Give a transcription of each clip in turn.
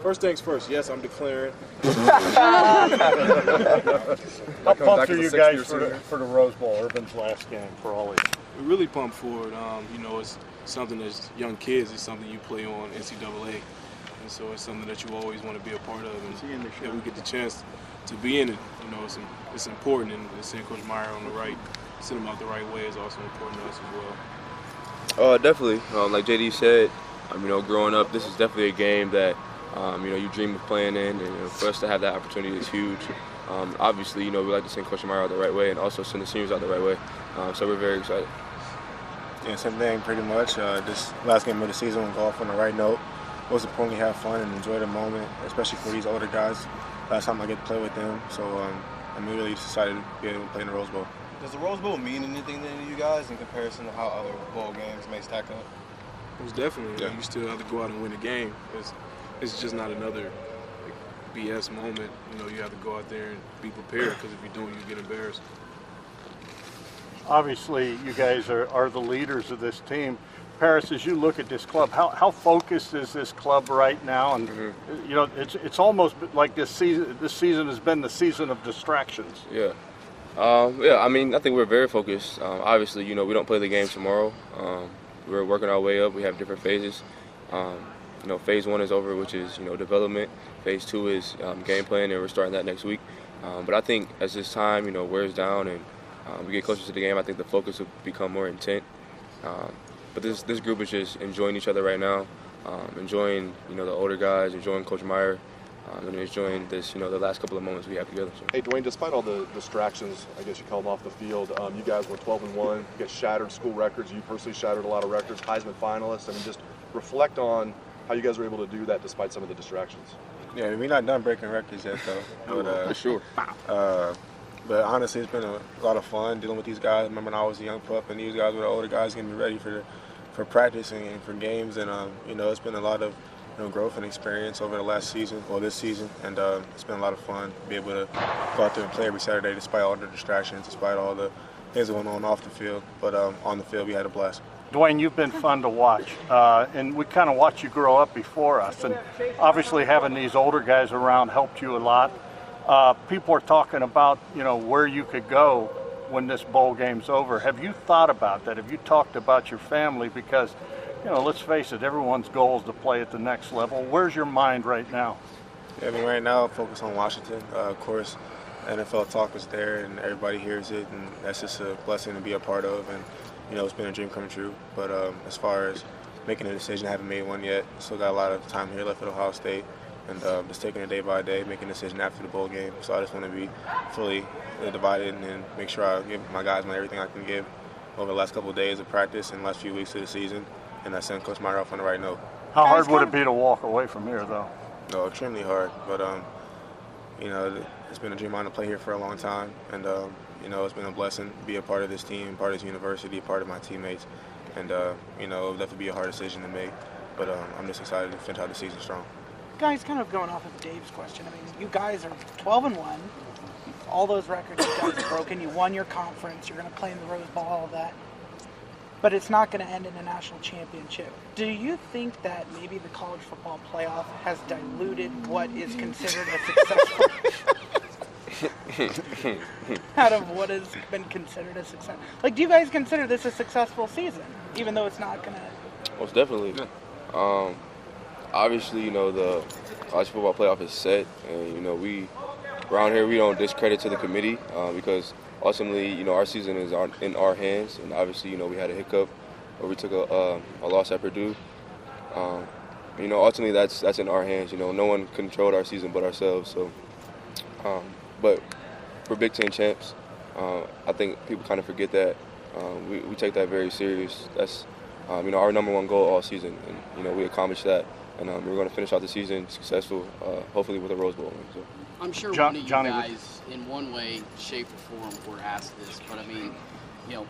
First things first, yes, I'm declaring. How pumped are you guys for the Rose Bowl, Urban's last game, for all of you? We're really pumped for it. You know, it's something as young kids, it's something you play on NCAA. And so it's something that you always want to be a part of. And that we get the chance to be in it, you know, it's important. And seeing Coach Meyer on the right, send him out the right way is also important to us as well. Definitely. Like JD said, you know, growing up, this is definitely a game that, you know, you dream of playing in. And you know, for us to have that opportunity is huge. Obviously, you know, we like to send Coach Meyer out the right way and also send the seniors out the right way. So we're very excited. Yeah, same thing pretty much. This last game of the season went off on the right note. Most importantly, have fun and enjoy the moment, especially for these older guys. Last time I get to play with them, so I'm really just excited to be able to play in the Rose Bowl. Does the Rose Bowl mean anything to you guys in comparison to how other bowl games may stack up? Most definitely. Yeah. You still have to go out and win a game. It's just not another BS moment. You know, you have to go out there and be prepared, because if you don't, you get embarrassed. Obviously, you guys are the leaders of this team. Parris, as you look at this club, how focused is this club right now? And you know, it's almost like this season has been the season of distractions. Yeah. Yeah, I mean, I think we're very focused. Obviously, you know, we don't play the game tomorrow. We're working our way up. We have different phases. You know, phase 1 is over, which is, you know, development. Phase 2 is game plan, and we're starting that next week. But I think as this time, you know, wears down and we get closer to the game, I think the focus will become more intent. But this group is just enjoying each other right now, enjoying, you know, the older guys, enjoying Coach Meyer, and enjoying this, you know, the last couple of moments we have together. So. Hey, Dwayne, despite all the distractions, I guess you call them off the field, you guys were 12-1. You guys shattered school records. You personally shattered a lot of records, Heisman finalists. I mean, just reflect on how you guys were able to do that despite some of the distractions. Yeah, we're not done breaking records yet, though. But, for sure. But honestly, it's been a lot of fun dealing with these guys. I remember when I was a young pup, and these guys were the older guys getting me ready for practice and for games. And you know, it's been a lot of, you know, growth and experience over the last season, or this season, and it's been a lot of fun to be able to go out there and play every Saturday, despite all the distractions, despite all the things going on off the field. But on the field, we had a blast. Dwayne, you've been fun to watch, and we kind of watched you grow up before us, and obviously having these older guys around helped you a lot. People are talking about, you know, where you could go when this bowl game's over. Have you thought about that? Have you talked about your family? Because, you know, let's face it, everyone's goal is to play at the next level. Where's your mind right now? Yeah, I mean, right now, I'm focused on Washington. Of course, NFL talk is there, and everybody hears it, and that's just a blessing to be a part of. And you know, it's been a dream come true. But as far as making a decision, I haven't made one yet. Still got a lot of time here left at Ohio State. And just taking it day by day, making a decision after the bowl game. So I just want to be fully divided and make sure I give my guys everything I can give over the last couple of days of practice and the last few weeks of the season. And I send Coach Meyer off on the right note. How hard would it be to walk away from here, though? No, extremely hard. But, you know, it's been a dream of mine to play here for a long time. And, you know, it's been a blessing to be a part of this team, part of this university, part of my teammates. And, you know, it'll definitely be a hard decision to make. But I'm just excited to finish out the season strong. Guys, kind of going off of Dave's question, I mean, you guys are 12-1. All those records you guys have broken. You won your conference. You're going to play in the Rose Bowl, all of that. But it's not going to end in a national championship. Do you think that maybe the college football playoff has diluted what is considered a successful out of what has been considered a success? Like, do you guys consider this a successful season, even though it's not going to? Most definitely. Obviously, you know, the college football playoff is set, and, you know, around here we don't discredit to the committee because ultimately, you know, our season is in our hands, and obviously, you know, we had a hiccup where we took a loss at Purdue. You know, ultimately that's in our hands. You know, no one controlled our season but ourselves. So, but we're Big Ten champs. I think people kind of forget that. We take that very serious. That's you know, our #1 goal all season, and you know, we accomplished that. And we're going to finish out the season successful, hopefully with a Rose Bowl win. So. I'm sure one of you guys, in one way, shape, or form, were asked this, but I mean, you know,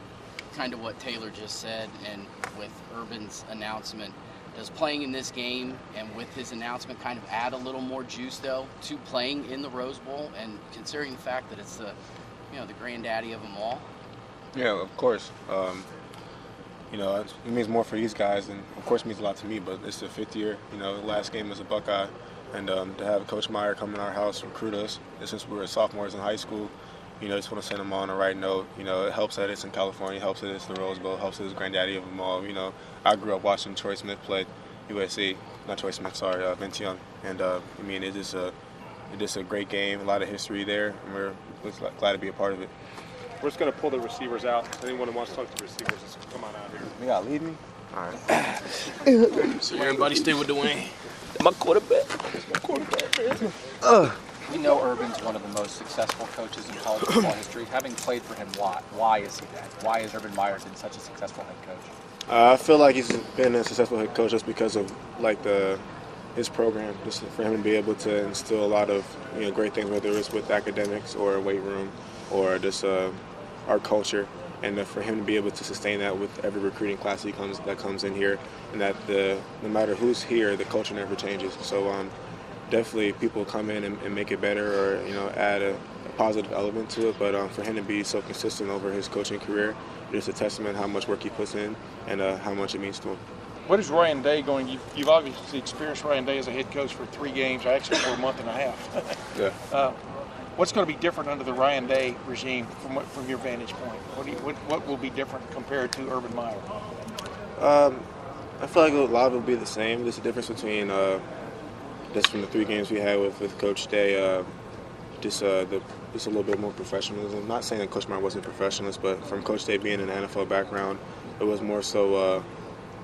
kind of what Taylor just said, and with Urban's announcement, does playing in this game and with his announcement kind of add a little more juice, though, to playing in the Rose Bowl, and considering the fact that it's the, you know, the granddaddy of them all? Yeah, of course. You know, it means more for these guys, and of course it means a lot to me, but it's the 5th year. You know, the last game was a Buckeye, And to have Coach Meyer come in our house, recruit us, and since we were sophomores in high school, just want to send them on the right note. It helps that it's in California, helps that it's the Rose Bowl, helps that it's granddaddy of them all. I grew up watching Troy Smith play USC, not Troy Smith, sorry, Vince Young. And it's just a great game, a lot of history there, and we're glad to be a part of it. We're just going to pull the receivers out. Anyone who wants to talk to the receivers, just come on out here. You got to lead me? All right. So everybody stay with Dwayne. My quarterback. We know Urban's one of the most successful coaches in college football history. Having played for him, why is he that? Why has Urban Meyer been such a successful head coach? I feel like he's been a successful head coach just because of his program, just for him to be able to instill a lot of great things, whether it's with academics or weight room or just our culture, and for him to be able to sustain that with every recruiting class that comes in here, and that no matter who's here, the culture never changes. So definitely people come in and make it better, or add a positive element to it. But for him to be so consistent over his coaching career, it's a testament how much work he puts in and how much it means to him. What is Ryan Day going? You've obviously experienced Ryan Day as a head coach for 3 games, actually for a month and a half. Yeah. What's going to be different under the Ryan Day regime from your vantage point? What will be different compared to Urban Meyer? I feel like a lot of it will be the same. There's a difference between just from the 3 games we had with Coach Day, just a little bit more professionalism. I'm not saying that Coach Meyer wasn't a professionalist, but from Coach Day being an NFL background, it was more so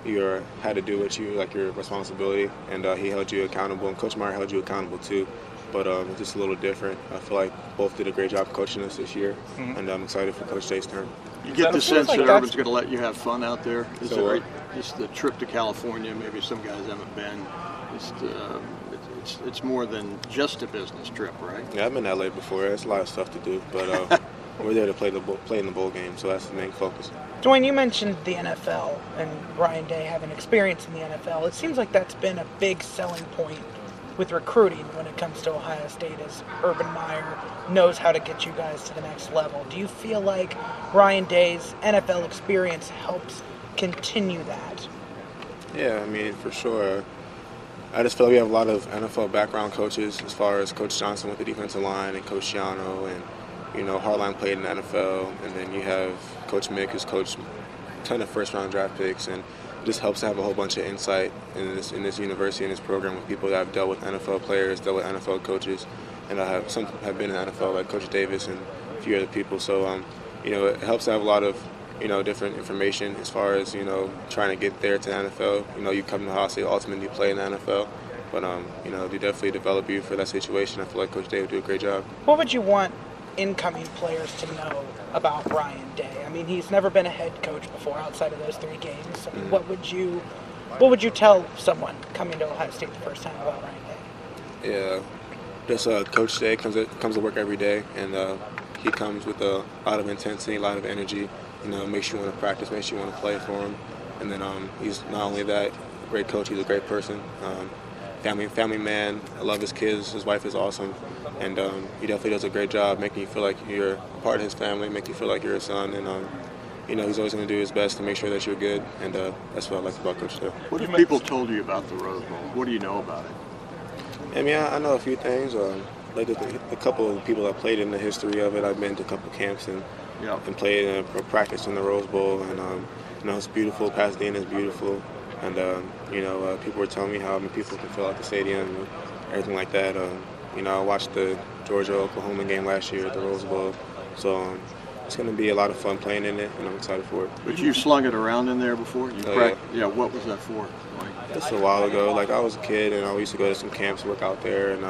you had to do what your responsibility, and he held you accountable, and Coach Meyer held you accountable too. But it's just a little different. I feel like both did a great job coaching us this year, and I'm excited for Coach Day's turn. You get the sense that Urban's going to let you have fun out there? Just the trip to California, maybe some guys haven't been. It's more than just a business trip, right? Yeah, I've been to LA before. There's a lot of stuff to do, but we're there to play in the bowl game, so that's the main focus. Dwayne, you mentioned the NFL and Ryan Day having experience in the NFL. It seems like that's been a big selling point with recruiting when it comes to Ohio State, as Urban Meyer knows how to get you guys to the next level. Do you feel like Ryan Day's NFL experience helps continue that? Yeah, for sure. I just feel like we have a lot of NFL background coaches, as far as Coach Johnson with the defensive line and Coach Giano, and Harline played in the NFL, and then you have Coach Mick, who's coached a ton of first-round draft picks, and it just helps to have a whole bunch of insight in this university and this program with people that have dealt with NFL players, dealt with NFL coaches, and some have been in the NFL, like Coach Davis and a few other people. So it helps to have a lot of different information as far as trying to get there to the NFL. You come to Ohio State, ultimately play in the NFL, but they definitely develop you for that situation. I feel like Coach Day would do a great job. What would you want incoming players to know about Ryan Day? He's never been a head coach before outside of those 3 games. What would you tell someone coming to Ohio State the first time about Ryan Day? Yeah, just Coach Day comes to work every day, and he comes with a lot of intensity, a lot of energy. Makes you want to practice, makes you want to play for him. And then he's not only that, a great coach, he's a great person. Family man. I love his kids. His wife is awesome. And he definitely does a great job making you feel like you're a part of his family, make you feel like you're a son. And, he's always going to do his best to make sure that you're good. And that's what I like about Coach Day. What have people told you about the Rose Bowl? What do you know about it? I know a few things. Like a couple of people that played in the history of it. I've been to a couple camps and played in a practice in the Rose Bowl. And, it's beautiful. Pasadena is beautiful. And, people were telling me how people can fill out the stadium and everything like that. I watched the Georgia-Oklahoma game last year at the Rose Bowl. So it's going to be a lot of fun playing in it, and I'm excited for it. But you slung it around in there before? Yeah, what was that for? Just a while ago. I was a kid, and I used to go to some camps, work out there, and,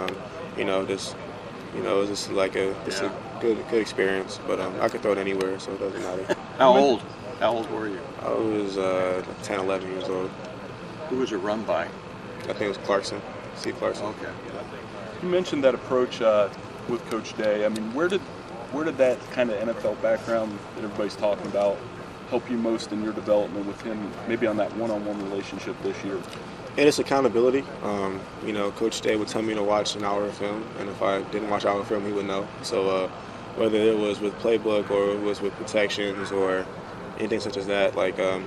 it was just a good experience. But I could throw it anywhere, so it doesn't matter. How old were you? I was 10, 11 years old. Who was it run by? I think it was Clarkson, Steve Clarkson. Okay. You mentioned that approach with Coach Day. Where did that kind of NFL background that everybody's talking about help you most in your development with him, maybe on that one-on-one relationship this year? And it's accountability. Coach Day would tell me to watch an hour of film, and if I didn't watch an hour of film, he would know. So whether it was with playbook or it was with protections or anything such as that,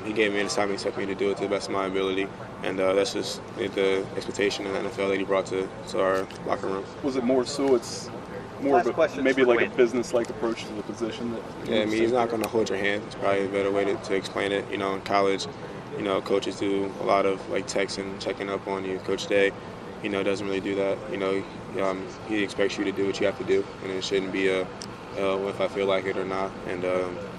he gave me the time he expected me to do it to the best of my ability. And that's just the expectation in the NFL that he brought to our locker room. Was it more so it's more of a, maybe like a business-like approach to the position? Yeah, I mean, he's not going to hold your hand. It's probably a better way to explain it. You know, in college, you know, coaches do a lot of like texting, checking up on you. Coach Day, you know, doesn't really do that. You know, he expects you to do what you have to do, and it shouldn't be if I feel like it or not. And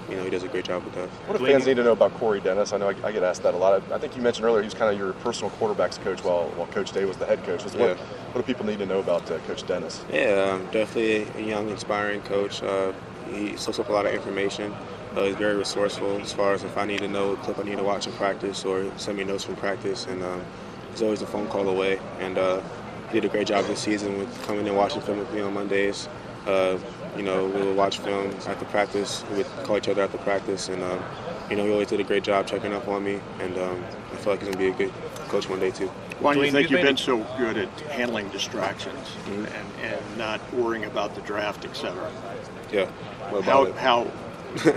you know, he does a great job with that. What do fans need to know about Corey Dennis? I know I get asked that a lot. I think you mentioned earlier he was kind of your personal quarterback's coach while Coach Day was the head coach. What do people need to know about Coach Dennis? Yeah, definitely a young, inspiring coach. He soaks up a lot of information. He's very resourceful as far as if I need to know a clip I need to watch in practice or send me notes from practice. And he's always a phone call away. And he did a great job this season with coming and watching film with me on Mondays. You know, we would watch film after practice. We would call each other after practice, and you know, he always did a great job checking up on me. And I feel like he's gonna be a good coach one day too. Why do you think you've been so good at handling distractions and not worrying about the draft, etc.? Yeah. How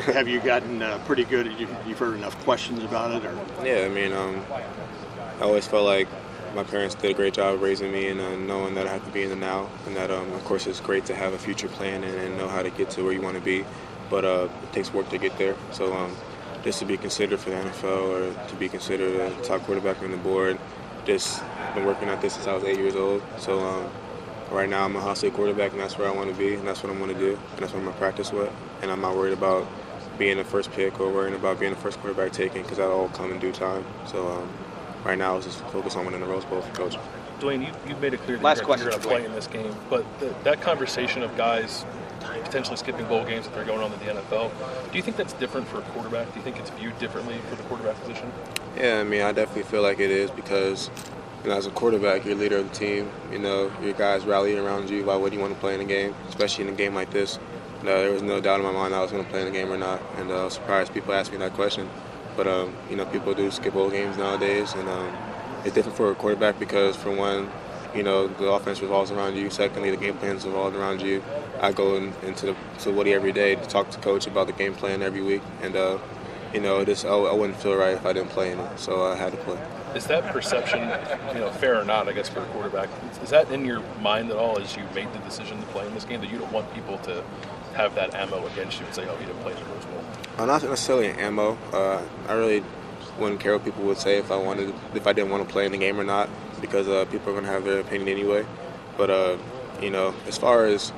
have you gotten pretty good at? You've heard enough questions about it, or? Yeah, I mean, I always felt like my parents did a great job of raising me and knowing that I have to be in the now, and that of course it's great to have a future plan and know how to get to where you want to be, but it takes work to get there. So just to be considered for the NFL or to be considered a top quarterback on the board, just been working at this since I was 8 years old. So right now I'm a Ohio State quarterback, and that's where I want to be, and that's what I want to do, and that's what I'm going to practice with. And I'm not worried about being the first pick or worrying about being the first quarterback taken, because that'll all come in due time. So right now, it's just focus on winning the Rose Bowl for Coach. Dwayne, you've made it clear that you're going to play in this game, but that conversation of guys potentially skipping bowl games if they're going on to the NFL, do you think that's different for a quarterback? Do you think it's viewed differently for the quarterback position? Yeah, I mean, I definitely feel like it is because, you know, as a quarterback, you're leader of the team. You know, your guys rally around you. Why would you want to play in a game, especially in a game like this? There was no doubt in my mind I was going to play in a game or not, and I was surprised people asked me that question. But, you know, people do skip bowl games nowadays, and it's different for a quarterback because, for one, you know, the offense revolves around you. Secondly, the game plans revolve around you. I go into Woody every day to talk to Coach about the game plan every week, and, you know, I wouldn't feel right if I didn't play in it, so I had to play. Is that perception, you know, fair or not, I guess, for a quarterback, is that in your mind at all as you made the decision to play in this game, that you don't want people to have that ammo against you and say, oh, you didn't play in the Rose Bowl? Not necessarily an ammo. I really wouldn't care what people would say if I didn't want to play in the game or not, because people are going to have their opinion anyway. But, you know, as far as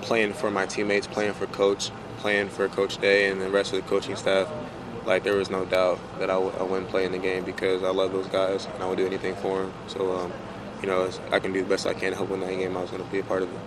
playing for my teammates, playing for Coach, playing for Coach Day and the rest of the coaching staff, like, there was no doubt that I wouldn't play in the game because I love those guys and I would do anything for them. So, you know, I can do the best I can to help win that game. I was going to be a part of it.